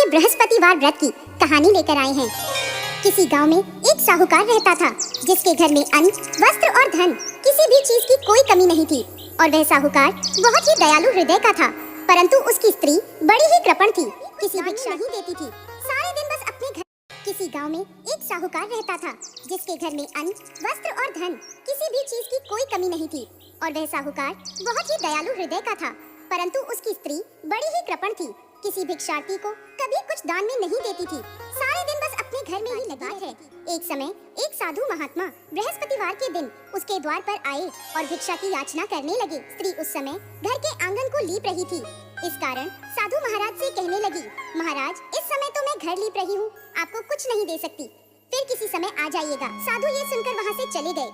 बृहस्पतिवार व्रत की कहानी लेकर आए हैं। किसी गांव में एक साहूकार रहता था जिसके घर में अन्न, वस्त्र और धन किसी भी चीज की कोई कमी नहीं थी। और वह साहूकार बहुत ही दयालु हृदय का था, परंतु उसकी स्त्री बड़ी ही कृपण थी, किसी भिक्षा नहीं देती थी, सारे दिन बस अपने घर। किसी गांव में एक साहूकार रहता था जिसके घर में अन्न, वस्त्र और धन किसी भी चीज की कोई कमी नहीं थी। और वह साहूकार बहुत ही दयालु हृदय का था, परंतु उसकी स्त्री बड़ी ही कृपण थी, किसी भिक्षार्थी को कभी कुछ दान में नहीं देती थी, सारे दिन बस अपने घर में ही लगी रहती। एक समय एक साधु महात्मा बृहस्पतिवार के दिन उसके द्वार पर आए और भिक्षा की याचना करने लगे। स्त्री उस समय घर के आंगन को लीप रही थी, इस कारण साधु महाराज से कहने लगी, महाराज इस समय तो मैं घर लीप रही हूँ, आपको कुछ नहीं दे सकती, फिर किसी समय आ जाइएगा। साधु ये सुनकर वहाँ से चले गए।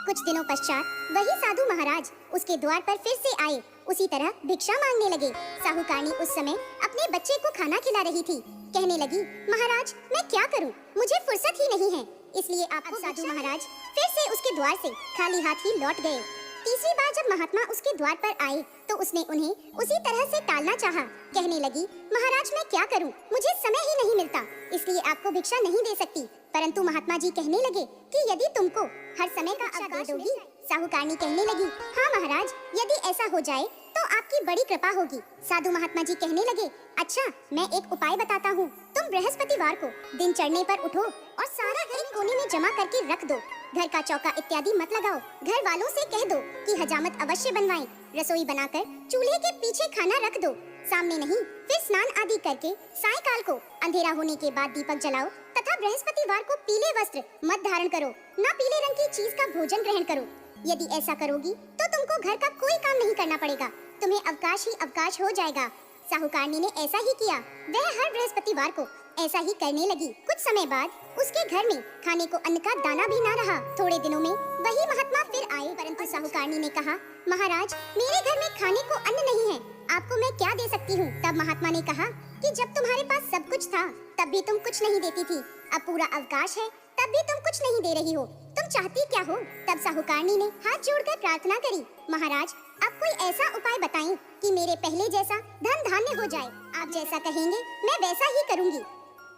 कुछ दिनों पश्चात वही साधु महाराज उसके द्वार पर फिर से आए, उसी तरह भिक्षा मांगने लगे। साहूकारनी उस समय अपने बच्चे को खाना खिला रही थी, कहने लगी, महाराज मैं क्या करूं, मुझे फुर्सत ही नहीं है, इसलिए आपको। साधु महाराज फिर से उसके द्वार से खाली हाथ ही लौट गए। तीसरी बार जब महात्मा उसके द्वार पर आए तो उसने उन्हें उसी तरह से टालना चाहा, कहने लगी, महाराज मैं क्या करूं, मुझे समय ही नहीं मिलता, इसलिए आपको भिक्षा नहीं दे सकती। परंतु महात्मा जी कहने लगे कि यदि तुमको हर समय का अवकाश दोगी। साहूकारनी कहने लगी, हाँ महाराज, यदि ऐसा हो जाए तो आपकी बड़ी कृपा होगी। साधु महात्मा जी कहने लगे, अच्छा मैं एक उपाय बताता हूँ, तुम बृहस्पतिवार को दिन चढ़ने पर उठो और सारा घर एक कोने में जमा करके रख दो, घर का चौका इत्यादि मत लगाओ, घर वालों से कह दो कि हजामत अवश्य बनवाएं, रसोई बनाकर चूल्हे के पीछे खाना रख दो, सामने नहीं, फिर स्नान आदि करके सायकाल को अंधेरा होने के बाद दीपक जलाओ तथा बृहस्पतिवार को पीले वस्त्र मत धारण करो, ना पीले रंग की चीज का भोजन ग्रहण करो। यदि ऐसा करोगी तो तुमको घर का कोई काम नहीं करना पड़ेगा, तुम्हें अवकाश ही अवकाश हो जाएगा। साहूकारनी ने ऐसा ही किया, वह हर बृहस्पतिवार को ऐसा ही करने लगी। कुछ समय बाद उसके घर में खाने को अन्न का दाना भी ना रहा। थोड़े दिनों में वही महात्मा फिर आए, परंतु साहूकारनी ने कहा, महाराज मेरे घर में खाने को अन्न नहीं है, आपको मैं क्या दे सकती हूँ। तब महात्मा ने कहा कि जब तुम्हारे पास सब कुछ था तब भी तुम कुछ नहीं देती थी, अब पूरा अवकाश है तब भी तुम कुछ नहीं दे रही हो, तुम चाहती क्या हो। तब साहूकारनी ने हाथ जोड़कर प्रार्थना करी, महाराज आप कोई ऐसा उपाय बताएं कि मेरे पहले जैसा धन धान्य हो जाए, आप जैसा कहेंगे मैं वैसा ही करूंगी।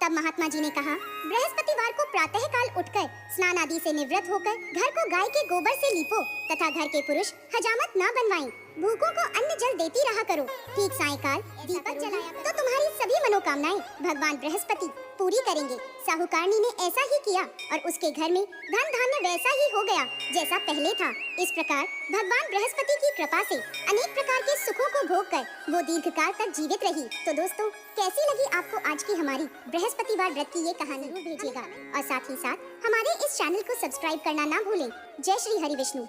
तब महात्मा जी ने कहा, बृहस्पतिवार को प्रातः काल उठकर स्नान आदि से निवृत्त होकर घर को गाय के गोबर से लीपो तथा घर के पुरुष हजामत ना बनवाएं, भूखों को अन्न जल देती रहा करो, ठीक सायकाल दीपक जलाया तो तुम्हारी सभी मनोकामनाएं भगवान बृहस्पति पूरी करेंगे। साहूकारनी ने ऐसा ही किया और उसके घर में धन धान्य वैसा ही हो गया जैसा पहले था। इस प्रकार भगवान बृहस्पति की कृपा से अनेक प्रकार के सुखों को भोग कर वो दीर्घकाल तक जीवित रही। तो दोस्तों कैसी लगी आपको आज की हमारी बृहस्पतिवार व्रत की ये कहानी, भेजिएगा और साथ ही साथ हमारे इस चैनल को सब्सक्राइब करना ना भूलें। जय श्री हरि विष्णु।